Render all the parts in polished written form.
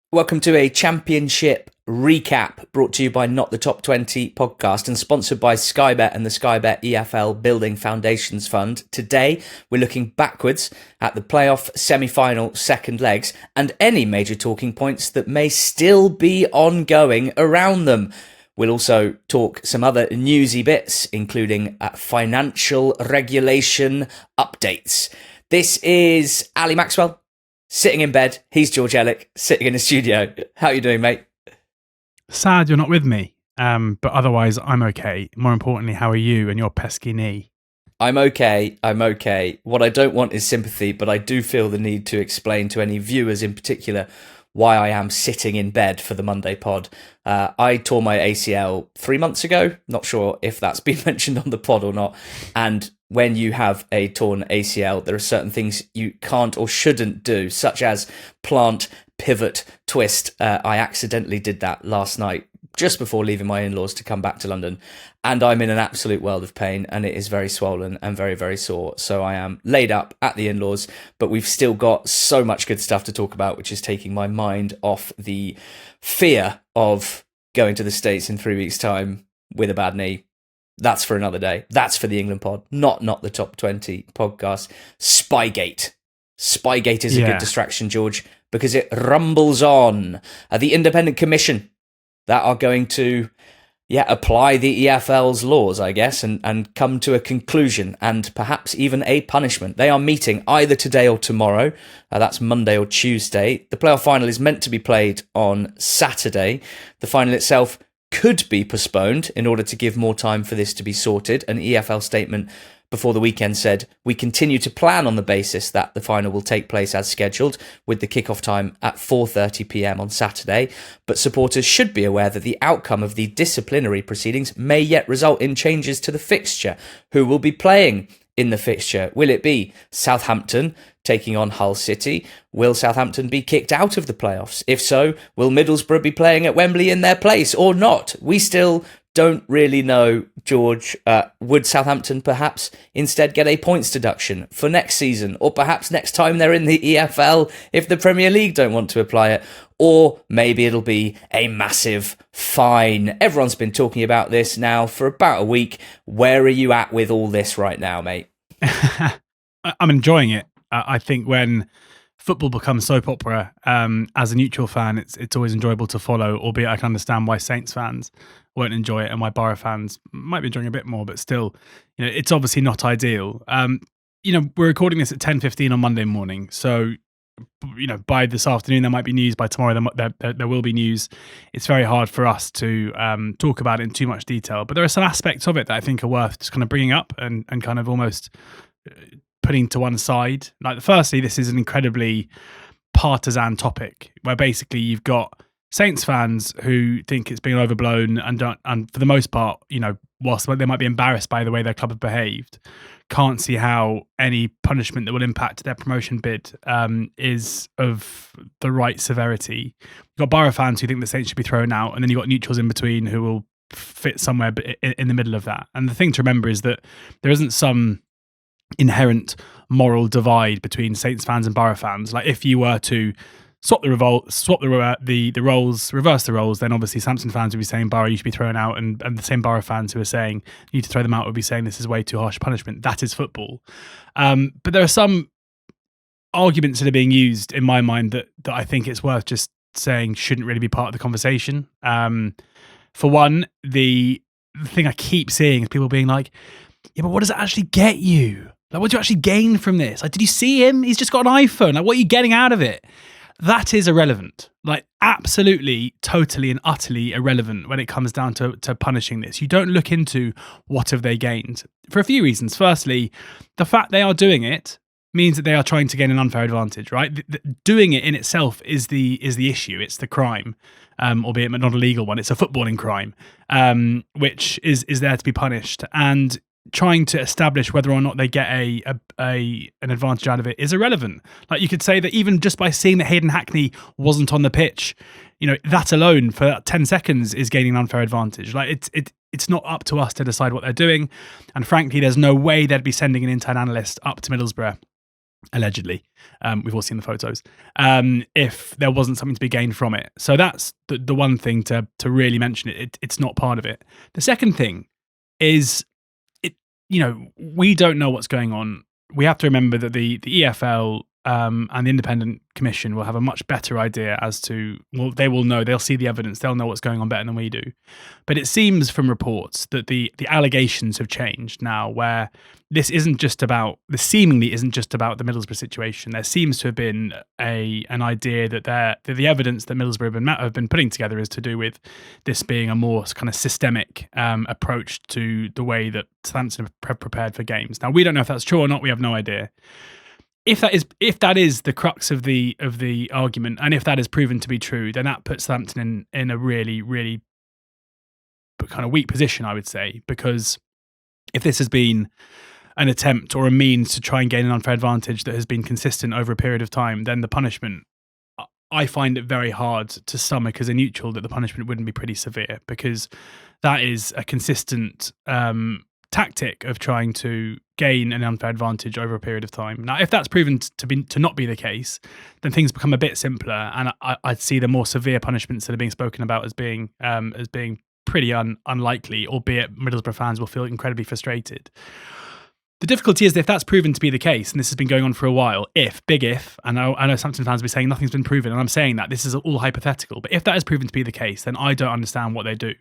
Welcome to a championship recap brought to you by Not the Top 20 podcast and sponsored by Skybet and the Skybet EFL Building Foundations Fund. Today, we're looking backwards at the playoff semi-final second legs and any major talking points that may still be ongoing around them. We'll also talk some other newsy bits, including financial regulation updates. This is Ali Maxwell. Sitting in bed, he's George Ellick, sitting in the studio. How are you doing, mate? Sad you're not with me, but otherwise I'm okay. More importantly, how are you and your pesky knee? I'm okay. What I don't want is sympathy, but I do feel the need to explain to any viewers in particular why I am sitting in bed for the Monday pod. I tore my ACL 3 months ago. Not sure if that's been mentioned on the pod or not. And when you have a torn ACL, there are certain things you can't or shouldn't do, such as plant, pivot, twist. I accidentally did that last night, just before leaving my in-laws to come back to London. And I'm in an absolute world of pain, and it is very swollen and very, very sore. So I am laid up at the in-laws, but we've still got so much good stuff to talk about, which is taking my mind off the fear of going to the States in 3 weeks' time with a bad knee. That's for another day. That's for the England pod, not the Top 20 podcast. Spygate. Spygate is a good distraction, George, because it rumbles on. The Independent Commission that are going to apply the EFL's laws, I guess, and come to a conclusion and perhaps even a punishment. They are meeting either today or tomorrow. That's Monday or Tuesday. The playoff final is meant to be played on Saturday. The final itself could be postponed in order to give more time for this to be sorted. An EFL statement before the weekend said, "We continue to plan on the basis that the final will take place as scheduled, with the kickoff time at 4:30 p.m. on Saturday, but supporters should be aware that the outcome of the disciplinary proceedings may yet result in changes to the fixture. Who will be playing in the fixture? Will it be Southampton taking on Hull City? Will Southampton be kicked out of the playoffs? If so, will Middlesbrough be playing at Wembley in their place or not? We still don't really know, George. Would Southampton perhaps instead get a points deduction for next season, or perhaps next time they're in the EFL if the Premier League don't want to apply it? Or maybe it'll be a massive fine. Everyone's been talking about this now for about a week. Where are you at with all this right now, mate? I'm enjoying it. I think when football becomes soap opera, as a neutral fan, it's always enjoyable to follow, albeit I can understand why Saints fans won't enjoy it and why Borough fans might be enjoying it a bit more, but still, it's obviously not ideal. We're recording this at 10:15 on Monday morning, so by this afternoon there might be news. By tomorrow there will be news. It's very hard for us to talk about it in too much detail, but there are some aspects of it that I think are worth just kind of bringing up and kind of almost putting to one side. Like, firstly, this is an incredibly partisan topic where basically you've got Saints fans who think it's being overblown and for the most part, whilst they might be embarrassed by the way their club have behaved, can't see how any punishment that will impact their promotion bid is of the right severity. You've got Borough fans who think the Saints should be thrown out, and then you've got neutrals in between who will fit somewhere in the middle of that. And the thing to remember is that there isn't some inherent moral divide between Saints fans and Borough fans. Like, if you were to swap the roles, reverse the roles, then obviously Southampton fans would be saying Borough, you should be thrown out, and the same Borough fans who are saying you need to throw them out would be saying this is way too harsh punishment. That is football. But there are some arguments that are being used in my mind that I think it's worth just saying shouldn't really be part of the conversation. For one, the thing I keep seeing is people being like, yeah, but what does it actually get you? Like, what do you actually gain from this? Like, did you see him? He's just got an iPhone. Like, what are you getting out of it? That is irrelevant. Like, absolutely, totally and utterly irrelevant when it comes down to punishing this. You don't look into what have they gained for a few reasons. Firstly, the fact they are doing it means that they are trying to gain an unfair advantage, right? Doing it in itself is the issue. It's the crime, albeit not a legal one. It's a footballing crime, which is there to be punished. And trying to establish whether or not they get an advantage out of it is irrelevant. Like, you could say that even just by seeing that Hayden Hackney wasn't on the pitch, that alone for that 10 seconds is gaining an unfair advantage. Like, it's not up to us to decide what they're doing. And frankly, there's no way they'd be sending an intern analyst up to Middlesbrough allegedly. We've all seen the photos. If there wasn't something to be gained from it. So that's the one thing to really mention it. It's not part of it. The second thing is, we don't know what's going on. We have to remember that the EFL and the Independent Commission will have a much better idea as to, well, they will know, they'll see the evidence, they'll know what's going on better than we do. But it seems from reports that the allegations have changed now, where this seemingly isn't just about the Middlesbrough situation. There seems to have been an idea that the evidence that Middlesbrough have been putting together is to do with this being a more kind of systemic approach to the way that Southampton have prepared for games. Now, we don't know if that's true or not. We have no idea. If that is the crux of the argument, and if that is proven to be true, then that puts Southampton in a really, really kind of weak position, I would say, because if this has been an attempt or a means to try and gain an unfair advantage that has been consistent over a period of time, then the punishment, I find it very hard to stomach as a neutral that the punishment wouldn't be pretty severe, because that is a consistent tactic of trying to gain an unfair advantage over a period of time. Now, if that's proven to not be the case, then things become a bit simpler, and I'd see the more severe punishments that are being spoken about as being pretty unlikely, albeit Middlesbrough fans will feel incredibly frustrated. The difficulty is that if that's proven to be the case, and this has been going on for a while, big if, and I know Southampton fans will be saying nothing's been proven, and I'm saying that this is all hypothetical, but if that is proven to be the case, then I don't understand what they do.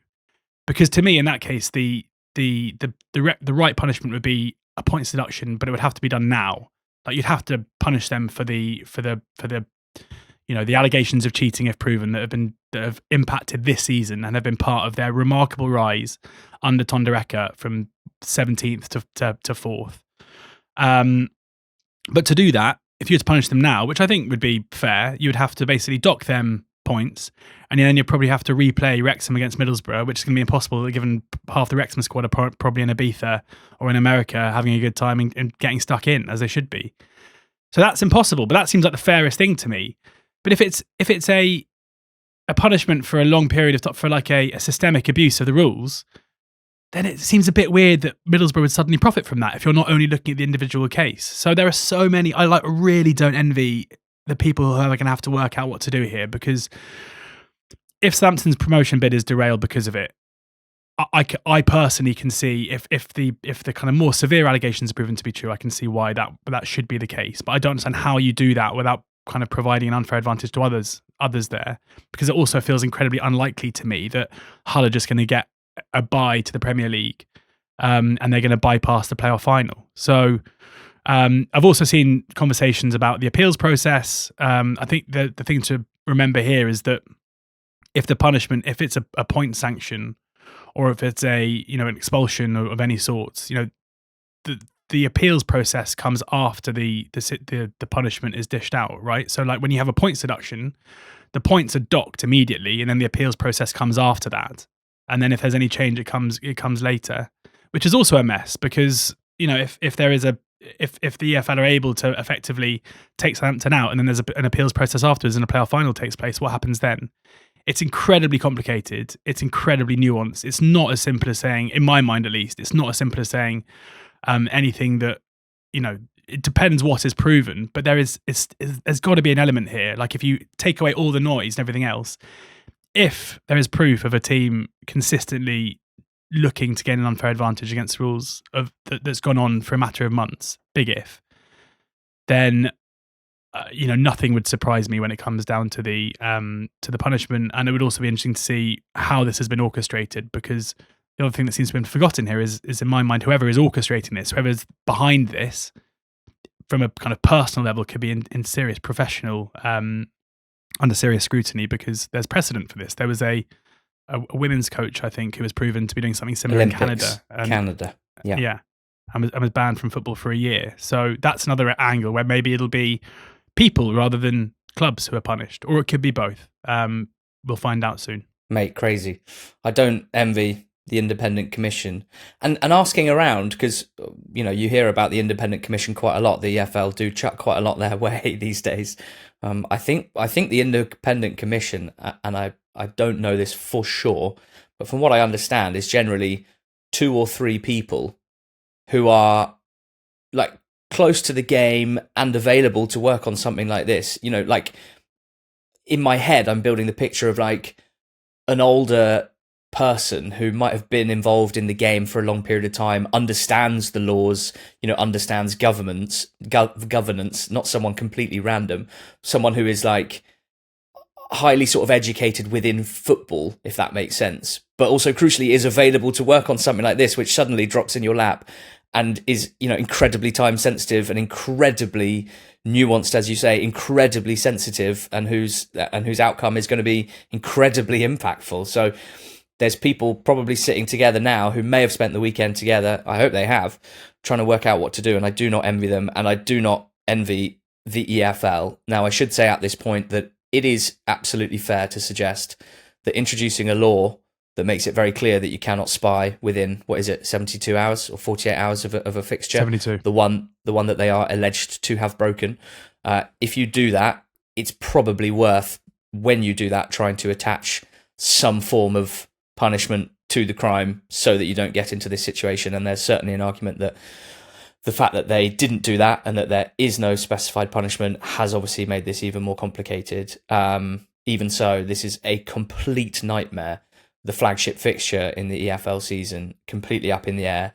Because to me, in that case, the right punishment would be a points deduction, but it would have to be done now. Like, you'd have to punish them for the the allegations of cheating, if proven, that have impacted this season and have been part of their remarkable rise under Tonderecker from 17th to 4th. But to do that, if you were to punish them now, which I think would be fair, you would have to basically dock them points, and then you'd probably have to replay Wrexham against Middlesbrough, which is going to be impossible given half the Wrexham squad are probably in Ibiza or in America having a good time and getting stuck in, as they should be. So that's impossible, but that seems like the fairest thing to me. But if it's a punishment for a long period of time, for like a systemic abuse of the rules, then it seems a bit weird that Middlesbrough would suddenly profit from that if you're not only looking at the individual case. So there are so many, I really don't envy the people who are going to have to work out what to do here, because if Southampton's promotion bid is derailed because of it, I personally can see if the kind of more severe allegations are proven to be true, I can see why that should be the case. But I don't understand how you do that without kind of providing an unfair advantage to others there, because it also feels incredibly unlikely to me that Hull are just going to get a bye to the Premier League, and they're going to bypass the playoff final. So I've also seen conversations about the appeals process. I think the thing to remember here is that if the punishment, if it's a point sanction, or if it's an expulsion of any sorts, the appeals process comes after the punishment is dished out, right? So like when you have a points deduction, the points are docked immediately, and then the appeals process comes after that. And then if there's any change, it comes later, which is also a mess, because if there is if the EFL are able to effectively take Southampton out, and then there's an appeals process afterwards and a playoff final takes place, what happens then? It's incredibly complicated. It's incredibly nuanced. It's not as simple as saying, in my mind at least, it's not as simple as saying anything that, it depends what is proven, but there's got to be an element here. Like, if you take away all the noise and everything else, if there is proof of a team consistently looking to gain an unfair advantage against rules that's gone on for a matter of months, big if, then nothing would surprise me when it comes down to the punishment. And it would also be interesting to see how this has been orchestrated, because the other thing that seems to have been forgotten here is in my mind, whoever is orchestrating this, whoever's behind this from a kind of personal level, could be in serious professional under serious scrutiny, because there's precedent for this. There was a women's coach, I think, who was proven to be doing something similar Olympics, in Canada. Yeah. And was banned from football for a year. So that's another angle where maybe it'll be people rather than clubs who are punished, or it could be both. We'll find out soon. Mate, crazy. I don't envy the Independent Commission. And asking around, because you hear about the Independent Commission quite a lot. The EFL do chuck quite a lot their way these days. I think the Independent Commission, and I don't know this for sure, but from what I understand, is generally 2 or 3 people who are like close to the game and available to work on something like this. You know, like in my head, I'm building the picture of like an older person who might have been involved in the game for a long period of time, understands the laws, you know, understands governance, not someone completely random, someone who is like highly sort of educated within football, if that makes sense, but also crucially is available to work on something like this, which suddenly drops in your lap and is, you know, incredibly time sensitive and incredibly nuanced, as you say, incredibly sensitive, and whose outcome is going to be incredibly impactful. So there's people probably sitting together now who may have spent the weekend together, I hope they have, trying to work out what to do, and I do not envy them, and I do not envy the EFL. Now, I should say at this point that it is absolutely fair to suggest that introducing a law that makes it very clear that you cannot spy within, 72 hours or 48 hours of a fixture? 72. The one that they are alleged to have broken. If you do that, it's probably worth, when you do that, trying to attach some form of punishment to the crime so that you don't get into this situation. And there's certainly an argument that the fact that they didn't do that and that there is no specified punishment has obviously made this even more complicated. Even so, this is a complete nightmare. The flagship fixture in the EFL season, completely up in the air.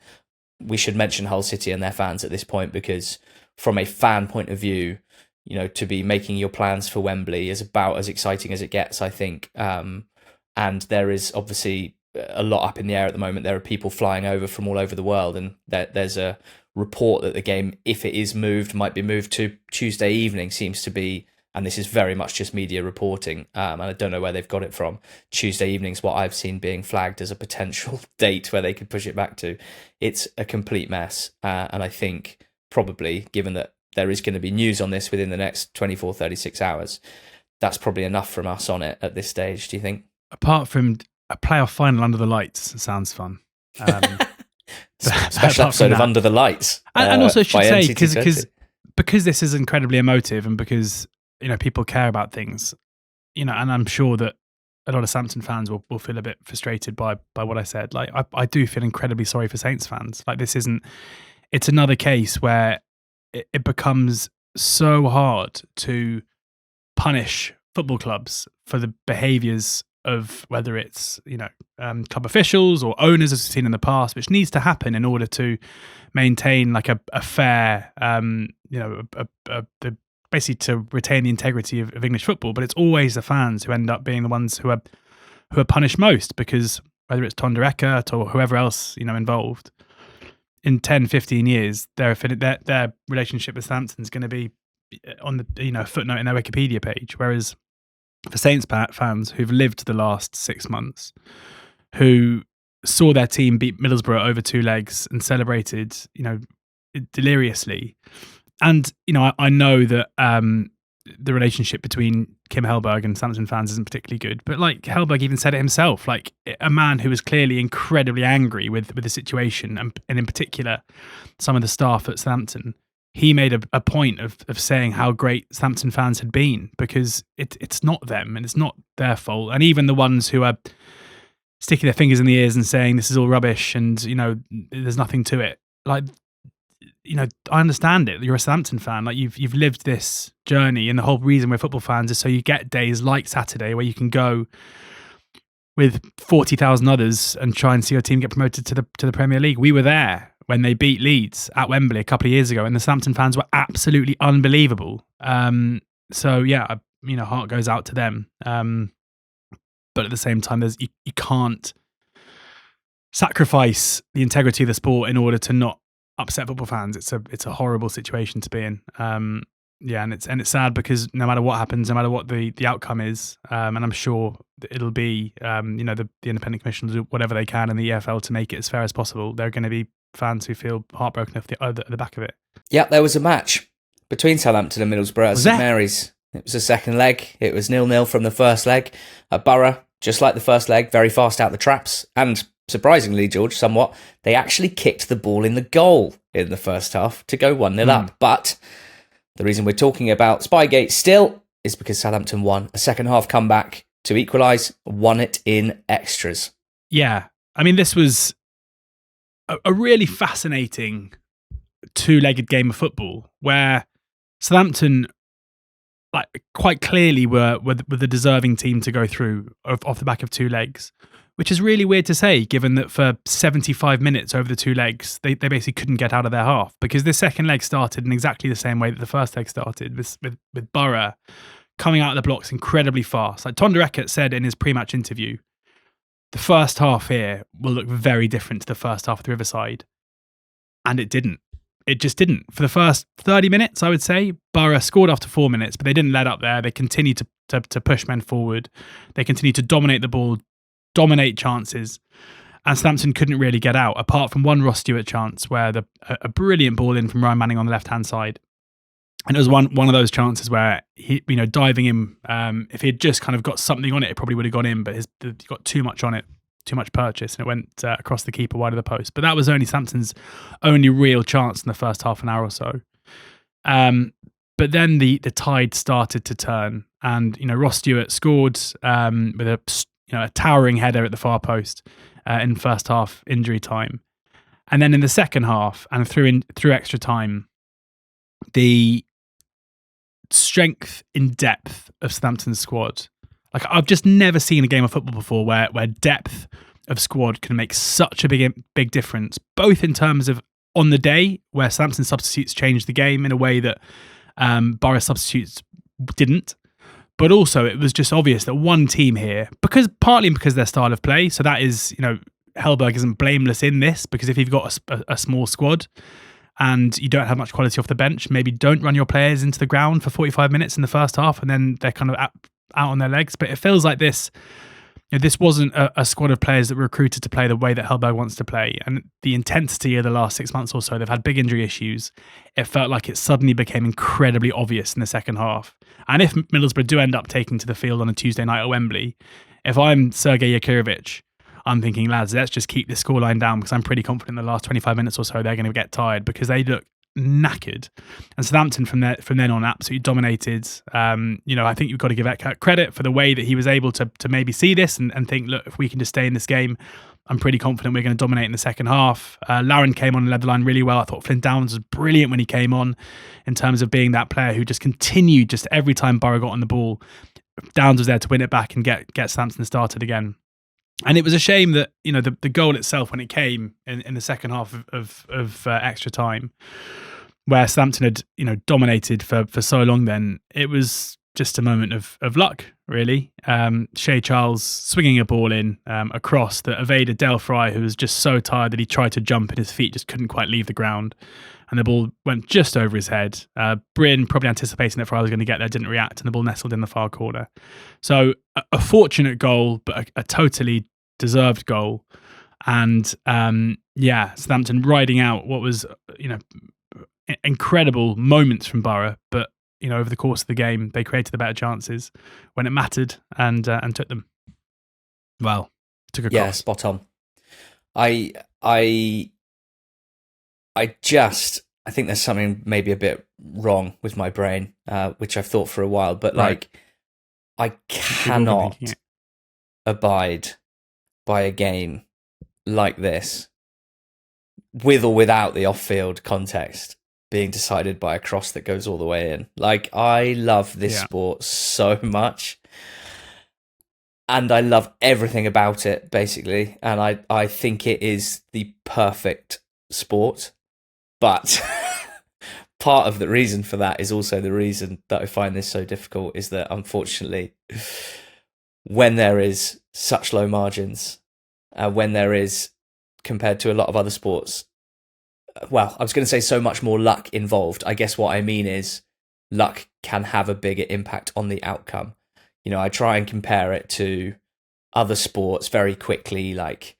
We should mention Hull City and their fans at this point, because from a fan point of view, you know, to be making your plans for Wembley is about as exciting as it gets, I think. And there is obviously a lot up in the air at the moment. There are people flying over from all over the world, and there's a report that the game, if it is moved, might be moved to Tuesday evening, seems to be, and this is very much just media reporting, and I don't know where they've got it from. Tuesday evening's what I've seen being flagged as a potential date where they could push it back to. It's a complete mess, and I think probably, given that there is going to be news on this within the next 24, 36 hours, that's probably enough from us on it at this stage, do you think? Apart from a playoff final under the lights, sounds fun. Special episode of Under the Lights. And also should say, NCT20. because this is incredibly emotive, and because, you know, people care about things, you know, and I'm sure that a lot of Southampton fans will feel a bit frustrated by what I said. Like, I do feel incredibly sorry for Saints fans. Like, it's another case where it becomes so hard to punish football clubs for the behaviours of, whether it's, you know, club officials or owners, as we've seen in the past, which needs to happen in order to maintain like a fair, you know, basically to retain the integrity of English football. But it's always the fans who end up being the ones who are punished most, because whether it's Tonda Eckert or whoever else, you know, involved, in 10, 15 years, their relationship with Southampton is going to be on the, you know, footnote in their Wikipedia page. Whereas for Saints fans who've lived the last 6 months, who saw their team beat Middlesbrough over 2 legs and celebrated, you know, deliriously. And, you know, I know that the relationship between Kim Hellberg and Southampton fans isn't particularly good, but like Hellberg even said it himself, like a man who was clearly incredibly angry with the situation, and in particular some of the staff at Southampton. He made a point of saying how great Southampton fans had been, because it's not them and it's not their fault. And even the ones who are sticking their fingers in the ears and saying this is all rubbish and, you know, there's nothing to it. Like, you know, I understand it. You're a Southampton fan. Like, you've lived this journey, and the whole reason we're football fans is so you get days like Saturday where you can go with 40,000 others and try and see your team get promoted to the Premier League. We were there when they beat Leeds at Wembley a couple of years ago, and the Southampton fans were absolutely unbelievable. So yeah, you know, heart goes out to them. But at the same time, you can't sacrifice the integrity of the sport in order to not upset football fans. It's a horrible situation to be in. Yeah, and it's sad, because no matter what happens, no matter what the outcome is, and I'm sure it'll be, you know, the independent commission will do whatever they can in the EFL to make it as fair as possible. There are going to be fans who feel heartbroken at the back of it. Yeah, there was a match between Southampton and Middlesbrough at St Mary's. It was the second leg. It was 0-0 from the first leg. Borough, just like the first leg, very fast out the traps. And surprisingly, George, somewhat, they actually kicked the ball in the goal in the first half to go 1-0 up. But the reason we're talking about Spygate still is because Southampton won a second half comeback to equalise, won it in extras. Yeah. I mean, this was a really fascinating two-legged game of football where Southampton, like, quite clearly were the deserving team to go through off the back of two legs, which is really weird to say, given that for 75 minutes over the two legs, they basically couldn't get out of their half, because this second leg started in exactly the same way that the first leg started, with Borough coming out of the blocks incredibly fast. Like Ton Eckert said in his pre-match interview, the first half here will look very different to the first half of the Riverside. And it didn't. It just didn't. For the first 30 minutes, I would say, Borough scored after 4 minutes, but they didn't let up there. They continued to push men forward. They continued to dominate the ball, dominate chances. And Southampton couldn't really get out, apart from one Ross Stewart chance where a brilliant ball in from Ryan Manning on the left-hand side. And it was one of those chances where he, diving in, if he had just kind of got something on it, it probably would have gone in, but he got too much on it, too much purchase, and it went across the keeper wide of the post. But that was only Southampton's only real chance in the first half an hour or so. But then the tide started to turn, and Ross Stewart scored with a towering header at the far post in first half injury time, and then in the second half and through extra time, the strength in depth of Southampton's squad. Like, I've just never seen a game of football before where depth of squad can make such a big difference, both in terms of on the day where Southampton substitutes changed the game in a way that Borough substitutes didn't, but also it was just obvious that one team here, partly because of their style of play, so that is, Hellberg isn't blameless in this, because if you've got a small squad and you don't have much quality off the bench, maybe don't run your players into the ground for 45 minutes in the first half and then they're kind of out on their legs. But it feels like this wasn't a squad of players that were recruited to play the way that Hellberg wants to play. And the intensity of the last 6 months or so, they've had big injury issues. It felt like it suddenly became incredibly obvious in the second half. And if Middlesbrough do end up taking to the field on a Tuesday night at Wembley, if I'm Sergei Yakirovich, I'm thinking, lads, let's just keep this scoreline down, because I'm pretty confident in the last 25 minutes or so they're going to get tired, because they look knackered. And Southampton from then on absolutely dominated. I think you've got to give Eckhart credit for the way that he was able to maybe see this and think, look, if we can just stay in this game, I'm pretty confident we're going to dominate in the second half. Lauren came on and led the line really well. I thought Flynn Downs was brilliant when he came on, in terms of being that player who just continued, just every time Borough got on the ball, Downs was there to win it back and get Southampton started again. And it was a shame that the goal itself, when it came in the second half of extra time, where Southampton had dominated for so long, then it was just a moment of luck, really. Shea Charles swinging a ball in across that evaded Dale Fry, who was just so tired that he tried to jump and his feet just couldn't quite leave the ground, and the ball went just over his head. Bryn, probably anticipating that Fry was going to get there, didn't react, and the ball nestled in the far corner. So a fortunate goal, but a totally deserved goal. And Southampton riding out what was incredible moments from Borough, but over the course of the game they created the better chances when it mattered and took them. Well, took a yeah cross. Spot on. I think there's something maybe a bit wrong with my brain, which I've thought for a while, but right. I cannot abide by a game like this, with or without the off-field context, being decided by a cross that goes all the way in. Like, I love this sport so much, and I love everything about it, basically, and I think it is the perfect sport, but part of the reason for that is also the reason that I find this so difficult, is that, unfortunately, when there is such low margins, when there is, compared to a lot of other sports, well, I was going to say so much more luck involved. I guess what I mean is luck can have a bigger impact on the outcome. I try and compare it to other sports very quickly, like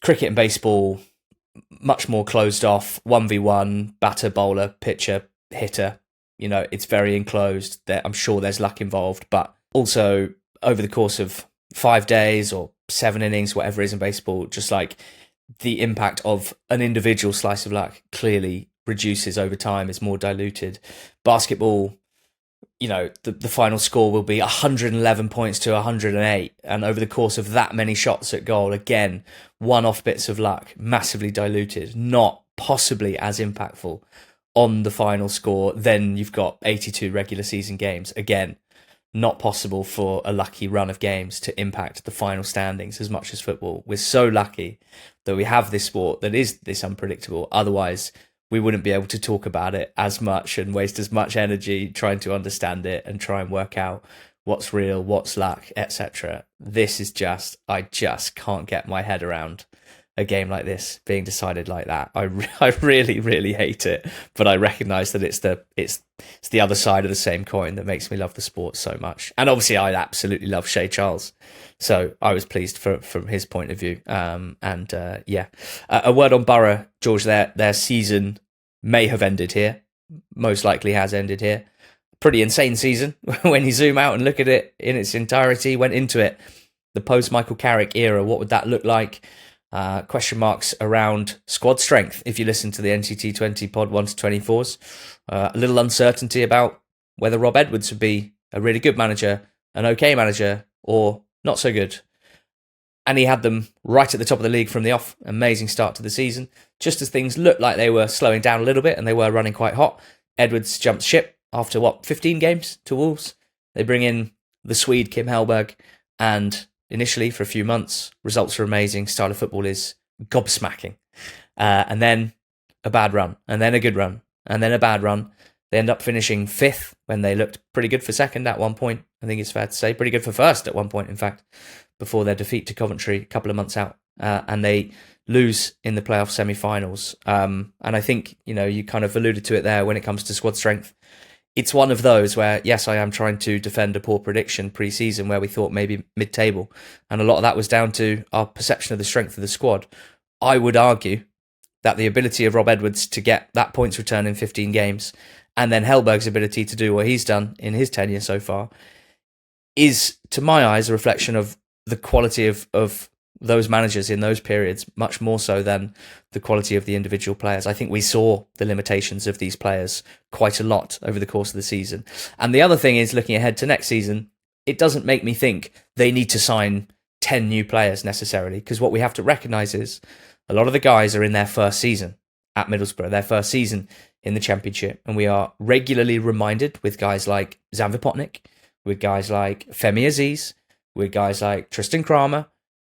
cricket and baseball, much more closed off, 1v1, batter, bowler, pitcher, hitter. It's very enclosed. I'm sure there's luck involved, but also over the course of 5 days or 7 innings, whatever it is in baseball, just like the impact of an individual slice of luck clearly reduces over time, is more diluted. Basketball, the final score will be 111 points to 108, and over the course of that many shots at goal, again, one-off bits of luck, massively diluted, not possibly as impactful on the final score. Then you've got 82 regular season games. Again, not possible for a lucky run of games to impact the final standings as much as football. We're so lucky that we have this sport that is this unpredictable. Otherwise, we wouldn't be able to talk about it as much and waste as much energy trying to understand it and try and work out what's real, what's luck, etc. This is just, I just can't get my head around a game like this being decided like that. I really, really hate it, but I recognise that it's the other side of the same coin that makes me love the sport so much. And obviously, I absolutely love Shay Charles, so I was pleased from his point of view. A word on Borough, George. Their season may have ended here, most likely has ended here. Pretty insane season when you zoom out and look at it in its entirety. Went into it the post Michael Carrick era. What would that look like? Question marks around squad strength if you listen to the NCT20 pod 1 to 24s. A little uncertainty about whether Rob Edwards would be a really good manager, an okay manager, or not so good. And he had them right at the top of the league from the off. Amazing start to the season. Just as things looked like they were slowing down a little bit and they were running quite hot, Edwards jumped ship after 15 games to Wolves. They bring in the Swede Kim Hellberg, and initially, for a few months, results are amazing. Style of football is gobsmacking. And then a bad run, and then a good run, and then a bad run. They end up finishing 5th when they looked pretty good for 2nd at one point. I think it's fair to say. Pretty good for 1st at one point, in fact, before their defeat to Coventry a couple of months out. And they lose in the playoff semi-finals. And I think, you kind of alluded to it there when it comes to squad strength. It's one of those where, yes, I am trying to defend a poor prediction pre-season where we thought maybe mid-table. And a lot of that was down to our perception of the strength of the squad. I would argue that the ability of Rob Edwards to get that points return in 15 games and then Hellberg's ability to do what he's done in his tenure so far is, to my eyes, a reflection of the quality of those managers in those periods, much more so than the quality of the individual players. I think we saw the limitations of these players quite a lot over the course of the season. And the other thing is, looking ahead to next season, it doesn't make me think they need to sign 10 new players necessarily, because what we have to recognise is a lot of the guys are in their first season at Middlesbrough, their first season in the Championship, and we are regularly reminded with guys like Zan Vipotnik, with guys like Femi Aziz, with guys like Tristan Kramer,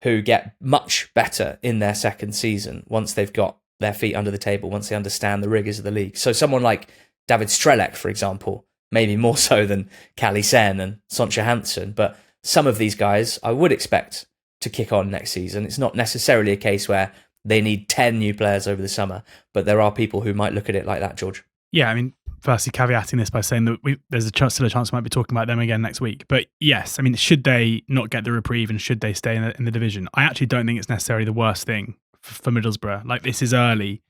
who get much better in their second season once they've got their feet under the table, once they understand the rigours of the league. So someone like David Strelec, for example, maybe more so than Kali Sen and Soncha Hansen, but some of these guys I would expect to kick on next season. It's not necessarily a case where they need 10 new players over the summer, but there are people who might look at it like that, George. Yeah, I mean, firstly, caveating this by saying that there's still a chance we might be talking about them again next week. But yes, I mean, should they not get the reprieve and should they stay in the division? I actually don't think it's necessarily the worst thing for Middlesbrough. Like, this is early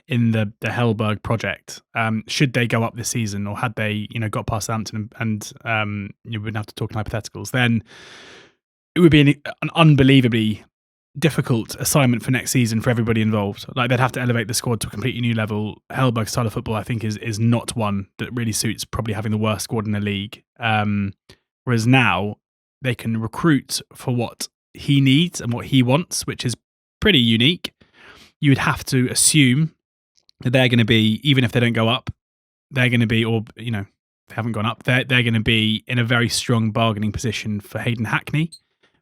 in the Hellberg project. Should they go up this season, or had they, got past Southampton and you wouldn't have to talk in hypotheticals, then it would be an unbelievably difficult assignment for next season for everybody involved. Like, they'd have to elevate the squad to a completely new level. Hellberg's style of football, I think, is not one that really suits probably having the worst squad in the league. Whereas now they can recruit for what he needs and what he wants, which is pretty unique. You would have to assume that they're going to be, even if they don't go up, they're going to be, or they haven't gone up, they're going to be in a very strong bargaining position for Hayden Hackney,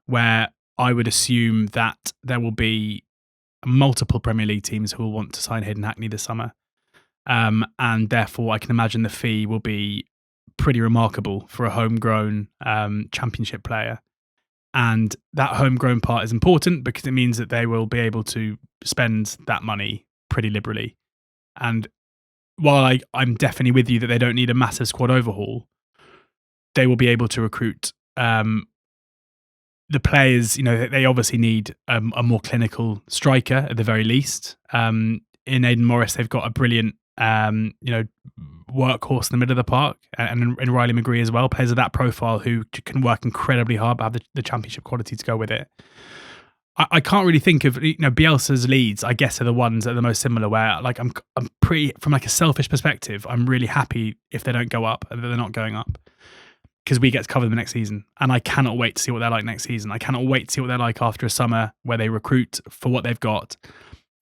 where I would assume that there will be multiple Premier League teams who will want to sign Hayden Hackney this summer. And therefore, I can imagine the fee will be pretty remarkable for a homegrown Championship player. And that homegrown part is important because it means that they will be able to spend that money pretty liberally. And while I'm definitely with you that they don't need a massive squad overhaul, they will be able to recruit the players. They obviously need a more clinical striker at the very least. In Aidan Morris, they've got a brilliant, workhorse in the middle of the park, and in Riley McGree as well. Players of that profile who can work incredibly hard, but have the Championship quality to go with it. I can't really think of, Bielsa's Leeds, I guess, are the ones that are the most similar, where like I'm pretty, from like a selfish perspective, I'm really happy if they don't go up, and they're not going up, because we get to cover them next season. And I cannot wait to see what they're like next season. I cannot wait to see what they're like after a summer where they recruit for what they've got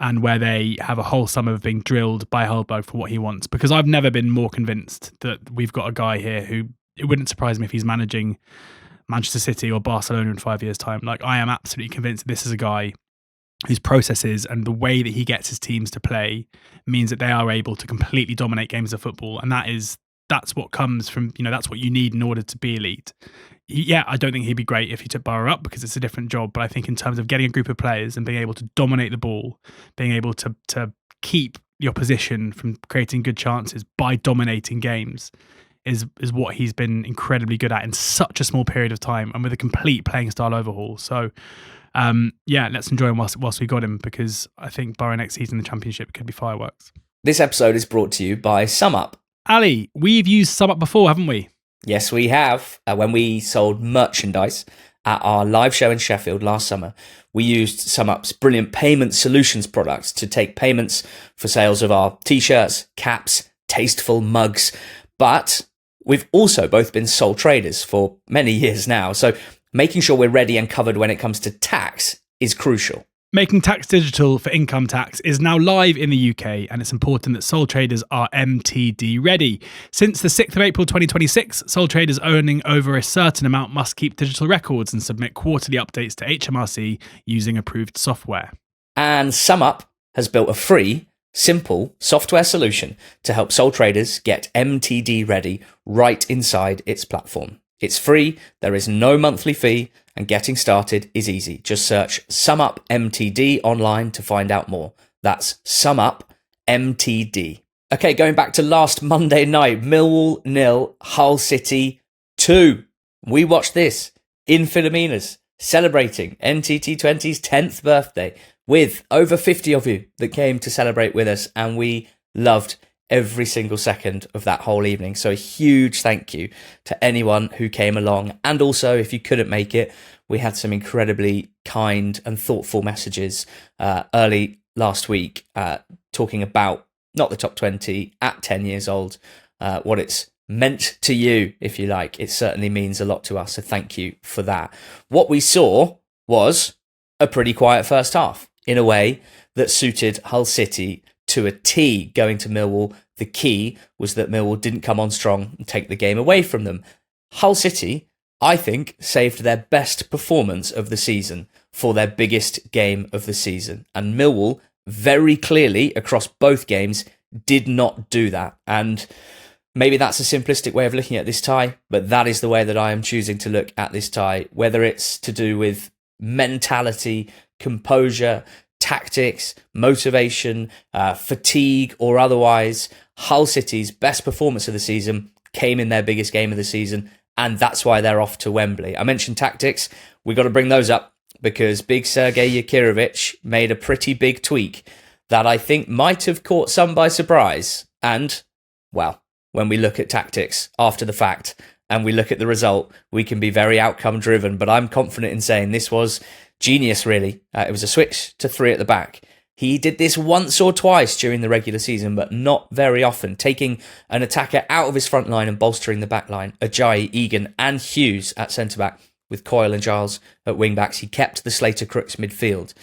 and where they have a whole summer of being drilled by Hellberg for what he wants. Because I've never been more convinced that we've got a guy here who, it wouldn't surprise me if he's managing Manchester City or Barcelona in 5 years' time. Like, I am absolutely convinced that this is a guy whose processes and the way that he gets his teams to play means that they are able to completely dominate games of football. And that's what comes from, that's what you need in order to be elite. Yeah, I don't think he'd be great if he took Borough up because it's a different job. But I think in terms of getting a group of players and being able to dominate the ball, being able to keep the opposition from creating good chances by dominating games is what he's been incredibly good at in such a small period of time and with a complete playing style overhaul. So, let's enjoy him whilst we got him, because I think Borough next season in the Championship could be fireworks. This episode is brought to you by SumUp. Ali, we've used SumUp before, haven't we? Yes, we have. When we sold merchandise at our live show in Sheffield last summer, we used SumUp's brilliant payment solutions products to take payments for sales of our t-shirts, caps, tasteful mugs. But we've also both been sole traders for many years now. So making sure we're ready and covered when it comes to tax is crucial. Making tax digital for income tax is now live in the UK, and it's important that sole traders are MTD ready. Since the 6th of April 2026, sole traders owning over a certain amount must keep digital records and submit quarterly updates to HMRC using approved software. And SumUp has built a free, simple software solution to help sole traders get MTD ready right inside its platform. It's free, there is no monthly fee, and getting started is easy. Just search SumUp MTD online to find out more. That's SumUp MTD. Okay, going back to last Monday night, Millwall 0, Hull City 2. We watched this in Philomena's, celebrating NTT20's 10th birthday with over 50 of you that came to celebrate with us, and we loved every single second of that whole evening. So a huge thank you to anyone who came along. And also, if you couldn't make it, we had some incredibly kind and thoughtful messages early last week talking about not the top 20 at 10 years old, what it's meant to you, if you like. It certainly means a lot to us. So thank you for that. What we saw was a pretty quiet first half in a way that suited Hull City to a T. Going to Millwall, the key was that Millwall didn't come on strong and take the game away from them. Hull City, I think, saved their best performance of the season for their biggest game of the season. And Millwall, very clearly across both games, did not do that. And maybe that's a simplistic way of looking at this tie, but that is the way that I am choosing to look at this tie, whether it's to do with mentality, composure, tactics, motivation, fatigue, or otherwise. Hull City's best performance of the season came in their biggest game of the season, and that's why they're off to Wembley. I mentioned tactics. We got to bring those up because big Sergei Yakirovich made a pretty big tweak that I think might have caught some by surprise. And, well, when we look at tactics after the fact and we look at the result, we can be very outcome driven, but I'm confident in saying this was genius, really. It was a switch to 3 at the back. He did this once or twice during the regular season, but not very often, taking an attacker out of his front line and bolstering the back line. Ajayi, Egan and Hughes at centre-back, with Coyle and Giles at wing-backs. He kept the Slater-Crooks midfield.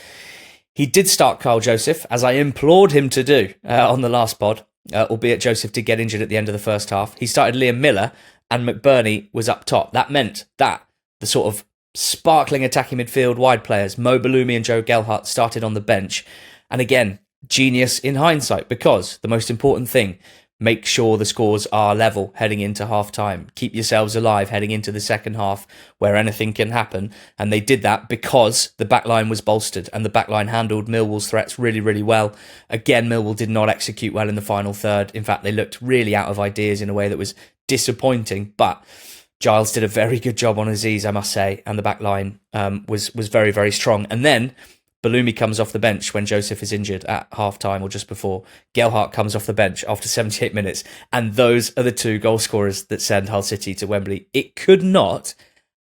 He did start Kyle Joseph, as I implored him to do on the last pod, albeit Joseph did get injured at the end of the first half. He started Liam Miller, and McBurney was up top. That meant that the sort of sparkling attacking midfield wide players, Mo Balumi and Joe Gelhardt, started on the bench. And again, genius in hindsight, because the most important thing, make sure the scores are level heading into half time. Keep yourselves alive heading into the second half where anything can happen. And they did that because the backline was bolstered and the backline handled Millwall's threats really, really well. Again, Millwall did not execute well in the final third. In fact, they looked really out of ideas in a way that was disappointing, but Giles did a very good job on Aziz, I must say, and the back line was very, very strong. And then Balumi comes off the bench when Joseph is injured at half-time or just before. Gelhardt comes off the bench after 78 minutes, and those are the 2 goal scorers that send Hull City to Wembley. It could not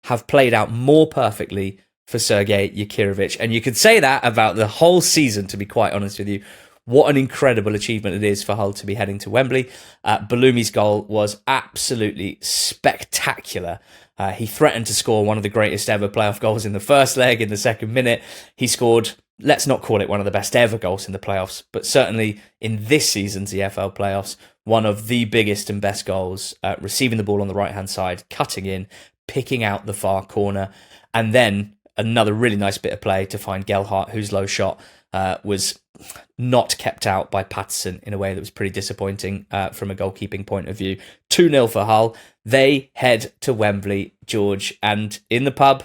have played out more perfectly for Sergei Yakirovich, and you could say that about the whole season, to be quite honest with you. What an incredible achievement it is for Hull to be heading to Wembley. Balumi's goal was absolutely spectacular. He threatened to score one of the greatest ever playoff goals in the first leg in the second minute. He scored let's not call it one of the best ever goals in the playoffs, but certainly in this season's EFL playoffs, one of the biggest and best goals, receiving the ball on the right-hand side, cutting in, picking out the far corner, and then another really nice bit of play to find Gelhardt, whose low shot was not kept out by Patterson in a way that was pretty disappointing from a goalkeeping point of view. 2-0 for Hull. They head to Wembley, George, and in the pub,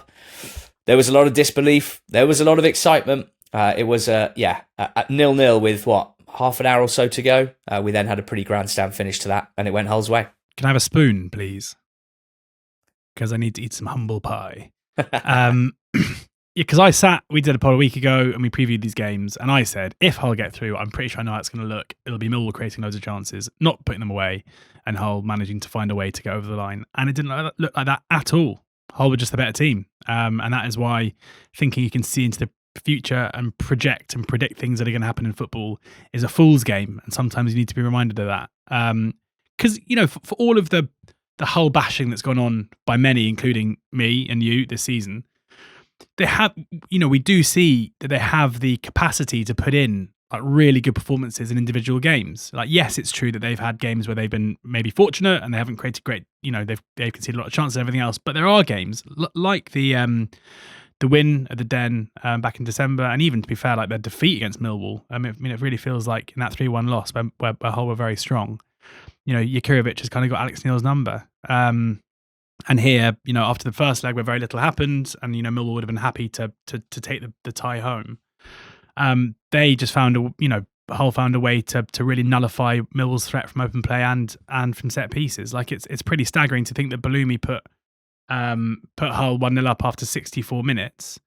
there was a lot of disbelief. There was a lot of excitement. It was, at 0-0 with, half an hour or so to go. We then had a pretty grandstand finish to that, and it went Hull's way. Can I have a spoon, please? Because I need to eat some humble pie. Because we did a pod a week ago, and we previewed these games, and I said, if Hull get through, I'm pretty sure I know how it's going to look. It'll be Millwall creating loads of chances, not putting them away, and Hull managing to find a way to get over the line. And it didn't look like that at all. Hull were just the better team. And that is why thinking you can see into the future and project and predict things that are going to happen in football is a fool's game. And sometimes you need to be reminded of that. Because, for all of the Hull bashing that's gone on by many, including me and you this season, they have, we do see that they have the capacity to put in like really good performances in individual games. Like, yes, it's true that they've had games where they've been maybe fortunate and they haven't created great, they've conceded a lot of chances and everything else. But there are games like the win at the Den back in December, and even, to be fair, like their defeat against Millwall. I mean, it really feels like in that 3-1 loss where Hull were very strong. Jakirovic has kind of got Alex Neil's number. And here, after the first leg where very little happened, and Millwall would have been happy to take the tie home. They just Hull found a way to really nullify Millwall's threat from open play and from set pieces. Like it's pretty staggering to think that Balumi put Hull 1-0 up after 64 minutes.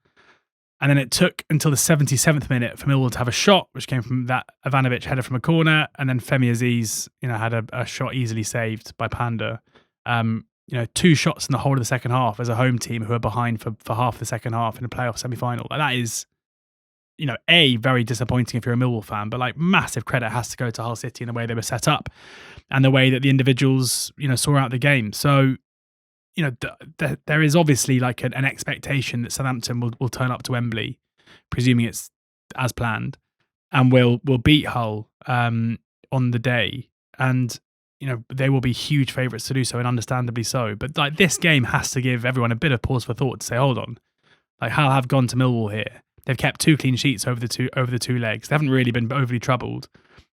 And then it took until the 77th minute for Millwall to have a shot, which came from that Ivanovic header from a corner. And then Femi Aziz, had a shot easily saved by Panda. 2 shots in the whole of the second half as a home team who are behind for half the second half in a playoff semi-final. Like that is, very disappointing if you're a Millwall fan, but like massive credit has to go to Hull City in the way they were set up and the way that the individuals, saw out the game. So, there is obviously like an expectation that Southampton will turn up to Wembley, presuming it's as planned, and will beat Hull on the day. And, they will be huge favourites to do so, and understandably so. But like this game has to give everyone a bit of pause for thought to say, hold on, like Hull have gone to Millwall here. They've kept 2 clean sheets over the two legs. They haven't really been overly troubled,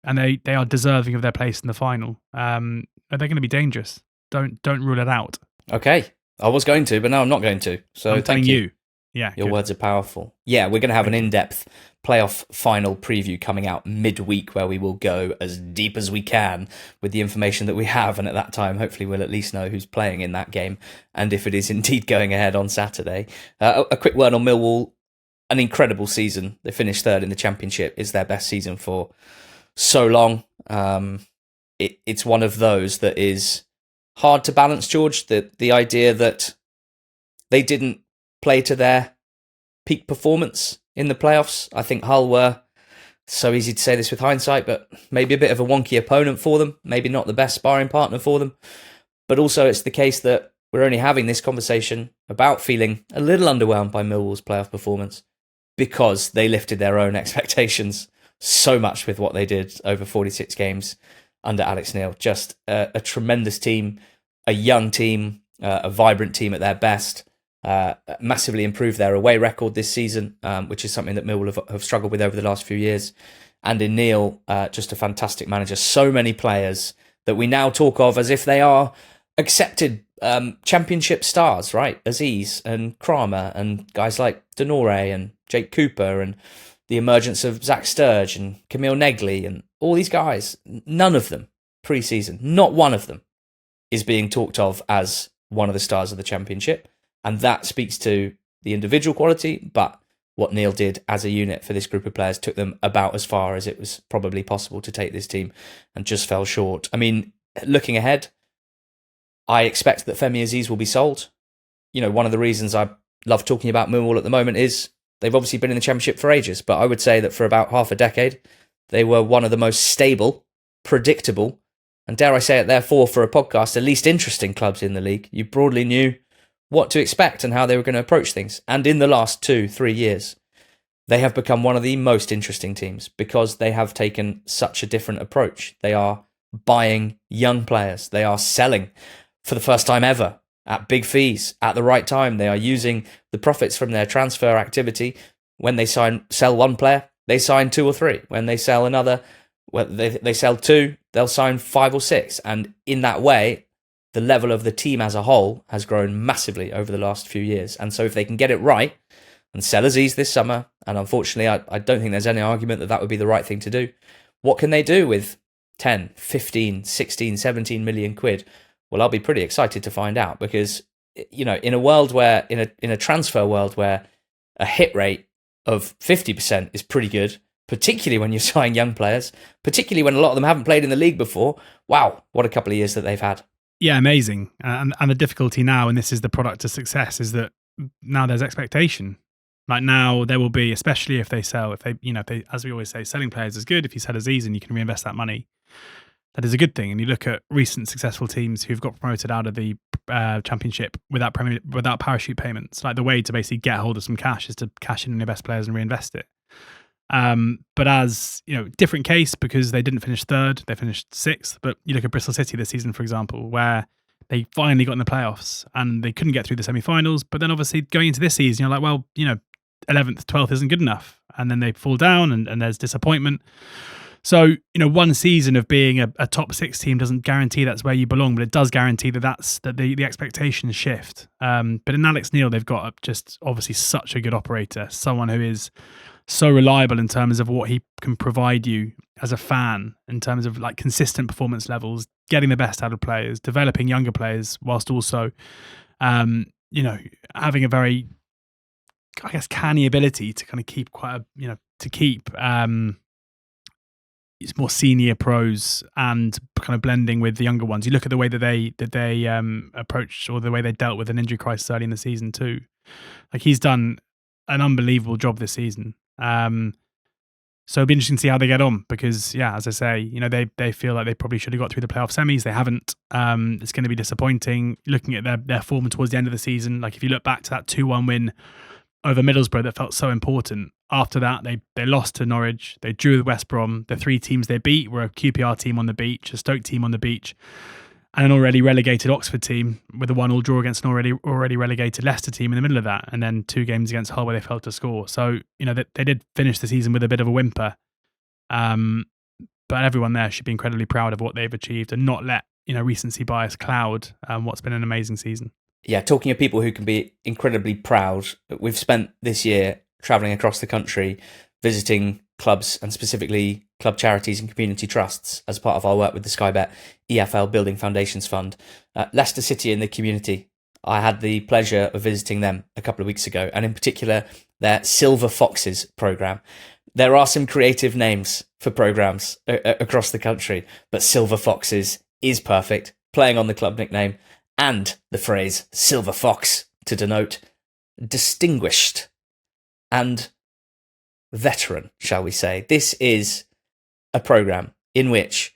and they are deserving of their place in the final. They're going to be dangerous. Don't rule it out. Okay, I was going to, but now I'm not going to. So I'm telling you. Yeah, your words are powerful. Yeah, we're going to have an in-depth playoff final preview coming out midweek, where we will go as deep as we can with the information that we have, and at that time, hopefully, we'll at least know who's playing in that game and if it is indeed going ahead on Saturday. A quick word on Millwall. An incredible season. They finished 3rd in the Championship. It's their best season for so long. It's one of those that is hard to balance, George. The idea that they didn't play to their peak performance in the playoffs. I think Hull were, so easy to say this with hindsight, but maybe a bit of a wonky opponent for them. Maybe not the best sparring partner for them. But also it's the case that we're only having this conversation about feeling a little underwhelmed by Millwall's playoff performance because they lifted their own expectations so much with what they did over 46 games under Alex Neil. Just a tremendous team, a young team, a vibrant team at their best. Massively improved their away record this season, which is something that Millwall have struggled with over the last few years. And in Neil, just a fantastic manager. So many players that we now talk of as if they are accepted Championship stars, right? Aziz and Kramer and guys like Denore and Jake Cooper and the emergence of Zach Sturge and Camille Negley and all these guys. None of them pre-season, not one of them, is being talked of as one of the stars of the Championship. And that speaks to the individual quality, but what Neil did as a unit for this group of players took them about as far as it was probably possible to take this team and just fell short. I mean, looking ahead, I expect that Femi Aziz will be sold. One of the reasons I love talking about Millwall at the moment is they've obviously been in the Championship for ages, but I would say that for about half a decade, they were one of the most stable, predictable, and dare I say it, therefore, for a podcast, the least interesting clubs in the league. You broadly knew what to expect and how they were going to approach things. And in the last 2-3 years, they have become one of the most interesting teams because they have taken such a different approach. They are buying young players. They are selling for the first time ever at big fees at the right time. They are using the profits from their transfer activity. When they sell one player, they sign 2 or 3. When they sell another, they sell 2, they'll sign 5 or 6. And in that way, the level of the team as a whole has grown massively over the last few years. And so if they can get it right, and sellers ease this summer, and unfortunately I don't think there's any argument that would be the right thing to do, what can they do with 10, 15, 16, 17 million quid? Well, I'll be pretty excited to find out, because, you know, in a world where, in a transfer world where a hit rate of 50% is pretty good, particularly when you're signing young players, particularly when a lot of them haven't played in the league before. Wow, what a couple of years that they've had. Yeah, amazing. And the difficulty now, and this is the product of success, is that now there's expectation. Like now there will be, especially if they, as we always say, selling players is good. If you sell Aziz and you can reinvest that money, that is a good thing. And you look at recent successful teams who've got promoted out of the Championship without parachute payments. Like the way to basically get hold of some cash is to cash in on your best players and reinvest it. But as you know, different case because they didn't finish 3rd, they finished 6th. But you look at Bristol City this season, for example, where they finally got in the playoffs and they couldn't get through the semi-finals. But then obviously going into this season, you're like, well, 11th, 12th isn't good enough. And then they fall down and there's disappointment. So, one season of being a top 6 team doesn't guarantee that's where you belong, but it does guarantee that the expectations shift. But in Alex Neil, they've got just obviously such a good operator, someone who is so reliable in terms of what he can provide you as a fan, in terms of like consistent performance levels, getting the best out of players, developing younger players, whilst also, having a very, I guess, canny ability to kind of keep it's more senior pros and kind of blending with the younger ones. You look at the way that they approached, or the way they dealt with an injury crisis early in the season too. Like he's done an unbelievable job this season. So it'll be interesting to see how they get on, because as I say, they feel like they probably should have got through the playoff semis. They haven't. It's going to be disappointing looking at their form towards the end of the season. Like if you look back to that 2-1 win over Middlesbrough, that felt so important. After that, they lost to Norwich. They drew with West Brom. The 3 teams they beat were a QPR team on the beach, a Stoke team on the beach, and an already relegated Oxford team with a 1-1 draw against an already relegated Leicester team in the middle of that, and then 2 games against Hull where they failed to score. So, they did finish the season with a bit of a whimper. But everyone there should be incredibly proud of what they've achieved and not let, recency bias cloud what's been an amazing season. Yeah, talking of people who can be incredibly proud, we've spent this year travelling across the country, visiting clubs and specifically club charities and community trusts as part of our work with the Spygate EFL Building Foundations Fund. Leicester City in the community, I had the pleasure of visiting them a couple of weeks ago, and in particular their Silver Foxes programme. There are some creative names for programmes across the country, but Silver Foxes is perfect, playing on the club nickname and the phrase Silver Fox to denote distinguished and veteran, shall we say. This is a programme in which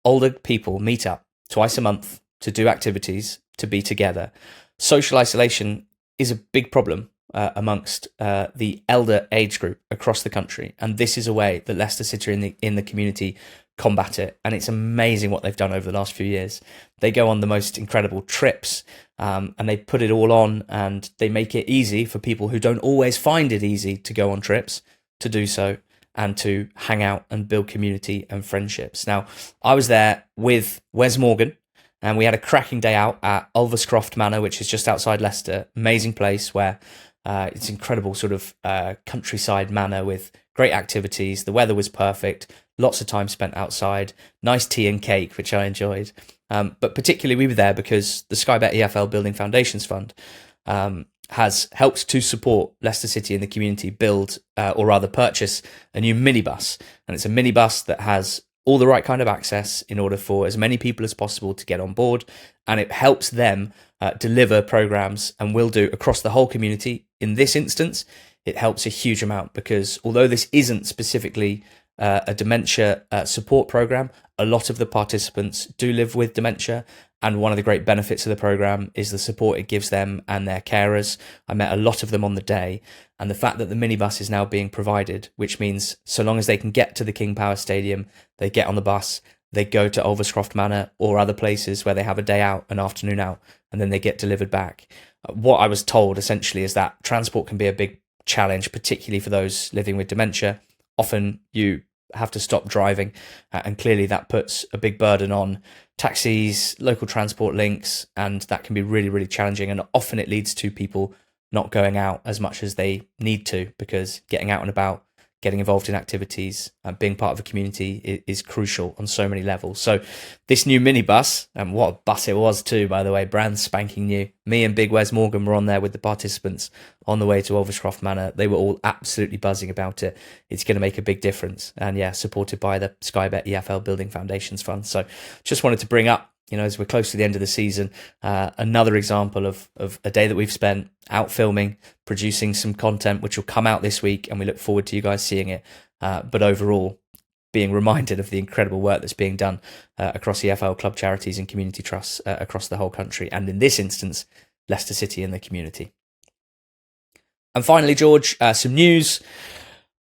older people meet up twice a month to do activities, to be together. Social isolation is a big problem amongst the elder age group across the country, and this is a way that Leicester City in the community combat it, and it's amazing what they've done over the last few years. They go on the most incredible trips, and they put it all on, and they make it easy for people who don't always find it easy to go on trips to do so and to hang out and build community and friendships. Now, I was there with Wes Morgan, and we had a cracking day out at Ulverscroft Manor, which is just outside Leicester. Amazing place where it's incredible sort of countryside manor with great activities. The weather was perfect. Lots of time spent outside. Nice tea and cake, which I enjoyed. But particularly we were there because the Spygate EFL Building Foundations Fund has helped to support Leicester City in the community build, or rather purchase, a new minibus. And it's a minibus that has all the right kind of access in order for as many people as possible to get on board. And it helps them deliver programs, and will do across the whole community. In this instance, it helps a huge amount because although this isn't specifically a dementia support program. A lot of the participants do live with dementia, and one of the great benefits of the program is the support it gives them and their carers. I met a lot of them on the day, and the fact that the minibus is now being provided, which means so long as they can get to the King Power Stadium, they get on the bus, they go to Ulverscroft Manor or other places where they have a day out, an afternoon out, and then they get delivered back. What I was told essentially is that transport can be a big challenge, particularly for those living with dementia. Often you have to stop driving, and clearly that puts a big burden on taxis, local transport links, and that can be really, really challenging. And often it leads to people not going out as much as they need to, because getting out and about, getting involved in activities, and being part of a community is crucial on so many levels. So this new minibus, and what a bus it was too, by the way, brand spanking new. Me and Big Wes Morgan were on there with the participants on the way to Ulverscroft Manor. They were all absolutely buzzing about it. It's going to make a big difference. And yeah, supported by the Skybet EFL Building Foundations Fund. So just wanted to bring up, as we're close to the end of the season, another example of a day that we've spent out filming, producing some content, which will come out this week, and we look forward to you guys seeing it. But overall, being reminded of the incredible work that's being done across EFL club charities and community trusts across the whole country, and in this instance, Leicester City and the community. And finally, George, some news.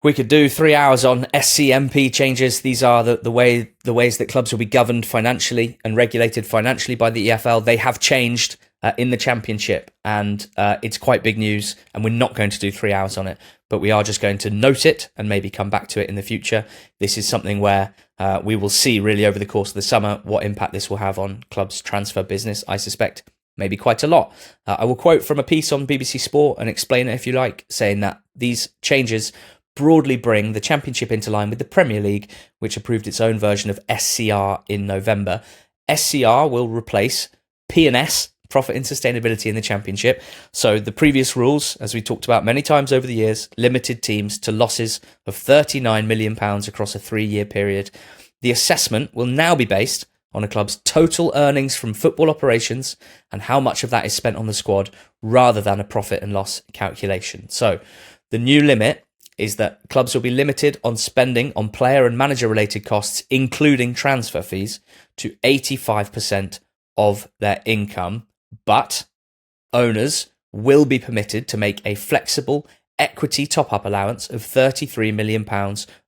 We could do 3 hours on SCMP changes. These are the ways that clubs will be governed financially and regulated financially by the EFL. They have changed in the Championship, and it's quite big news, and we're not going to do 3 hours on it, but we are just going to note it and maybe come back to it in the future. This is something where we will see really over the course of the summer what impact this will have on clubs' transfer business. I suspect maybe quite a lot. I will quote from a piece on BBC Sport and explain it if you like, saying that these changes broadly bring the Championship into line with the Premier League, which approved its own version of SCR in November. SCR will replace P&S, Profit and Sustainability, in the Championship. So the previous rules, as we talked about many times over the years, limited teams to losses of £39 million across a 3-year period. The assessment will now be based on a club's total earnings from football operations and how much of that is spent on the squad, rather than a profit and loss calculation. So the new limit is that clubs will be limited on spending on player and manager related costs, including transfer fees, to 85% of their income, but owners will be permitted to make a flexible equity top-up allowance of £33 million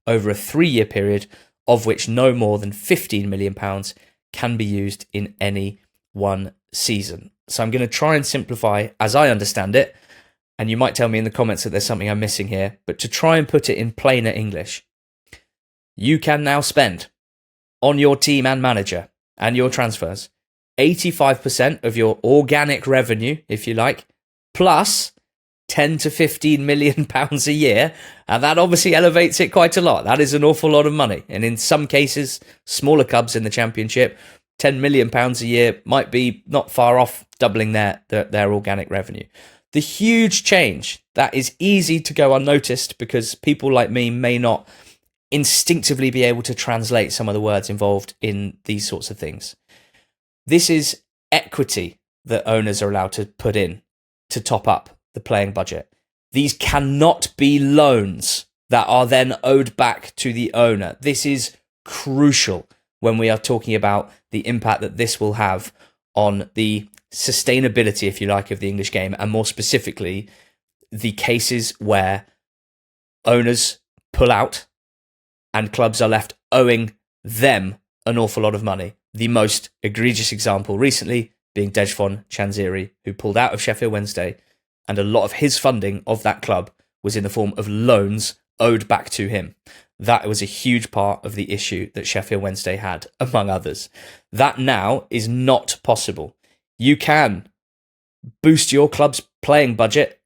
over a 3-year period, of which no more than £15 million can be used in any one season. So I'm going to try and simplify as I understand it, and you might tell me in the comments that there's something I'm missing here, but to try and put it in plainer English, you can now spend on your team and manager and your transfers 85% of your organic revenue, if you like, plus 10 to 15 million pounds a year, and that obviously elevates it quite a lot. That is an awful lot of money, and in some cases, smaller clubs in the Championship, 10 million pounds a year might be not far off doubling their organic revenue. The huge change that is easy to go unnoticed because people like me may not instinctively be able to translate some of the words involved in these sorts of things. This is equity that owners are allowed to put in to top up the playing budget. These cannot be loans that are then owed back to the owner. This is crucial when we are talking about the impact that this will have on the sustainability, if you like, of the English game, and more specifically, the cases where owners pull out and clubs are left owing them an awful lot of money. The most egregious example recently being Dejphon Chanziri, who pulled out of Sheffield Wednesday, and a lot of his funding of that club was in the form of loans owed back to him. That was a huge part of the issue that Sheffield Wednesday had, among others. That now is not possible. You can boost your club's playing budget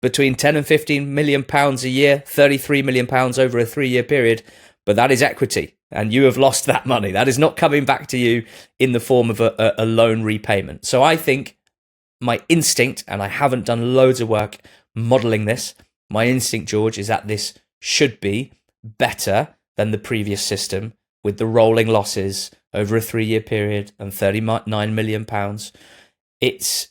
between 10 and 15 million pounds a year, 33 million pounds over a 3-year period, but that is equity, and you have lost that money. That is not coming back to you in the form of a loan repayment. So I think my instinct, and I haven't done loads of work modelling this, my instinct, George, is that this should be better than the previous system with the rolling losses over a 3-year period and £39 million. It's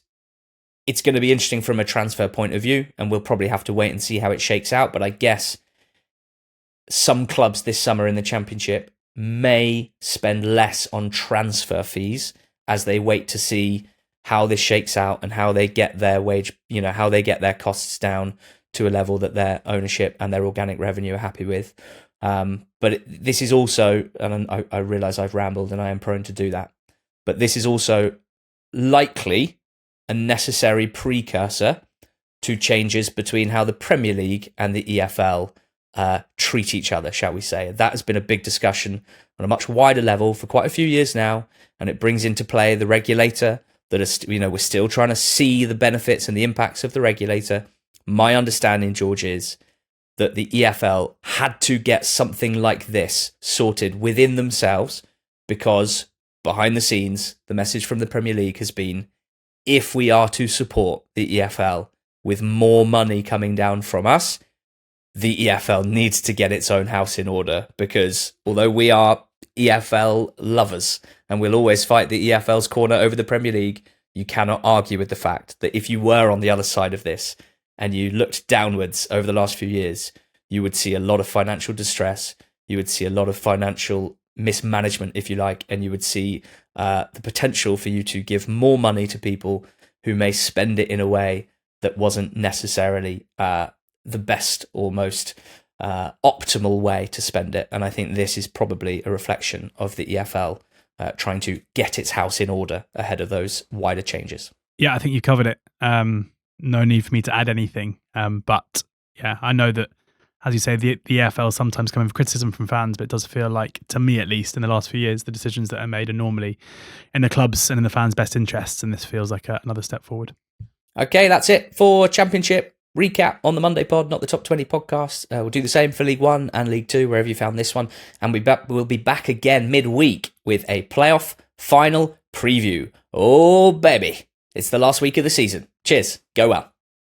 going to be interesting from a transfer point of view, and we'll probably have to wait and see how it shakes out. But I guess some clubs this summer in the Championship may spend less on transfer fees as they wait to see how this shakes out and how they get their how they get their costs down to a level that their ownership and their organic revenue are happy with. But this is also, and I realise I've rambled and I am prone to do that, but this is also likely a necessary precursor to changes between how the Premier League and the EFL treat each other, shall we say. That has been a big discussion on a much wider level for quite a few years now, and it brings into play the regulator. That is, we're still trying to see the benefits and the impacts of the regulator. My understanding, George, is that the EFL had to get something like this sorted within themselves, because behind the scenes, the message from the Premier League has been, if we are to support the EFL with more money coming down from us, the EFL needs to get its own house in order, because although we are EFL lovers and we'll always fight the EFL's corner over the Premier League, you cannot argue with the fact that if you were on the other side of this and you looked downwards over the last few years, you would see a lot of financial distress, you would see a lot of financial mismanagement, if you like, and you would see the potential for you to give more money to people who may spend it in a way that wasn't necessarily the best or most optimal way to spend it. And I think this is probably a reflection of the EFL trying to get its house in order ahead of those wider changes. Yeah, I think you covered it. No need for me to add anything. But yeah, I know that, as you say, the EFL sometimes come with criticism from fans, but it does feel like, to me at least, in the last few years, the decisions that are made are normally in the club's and in the fans' best interests, and this feels like another step forward. Okay, that's it for Championship recap on the Monday pod, not the Top 20 podcast. We'll do the same for League One and League Two, wherever you found this one. And we'll be back again midweek with a playoff final preview. Oh, baby. It's the last week of the season. Cheers. Go well.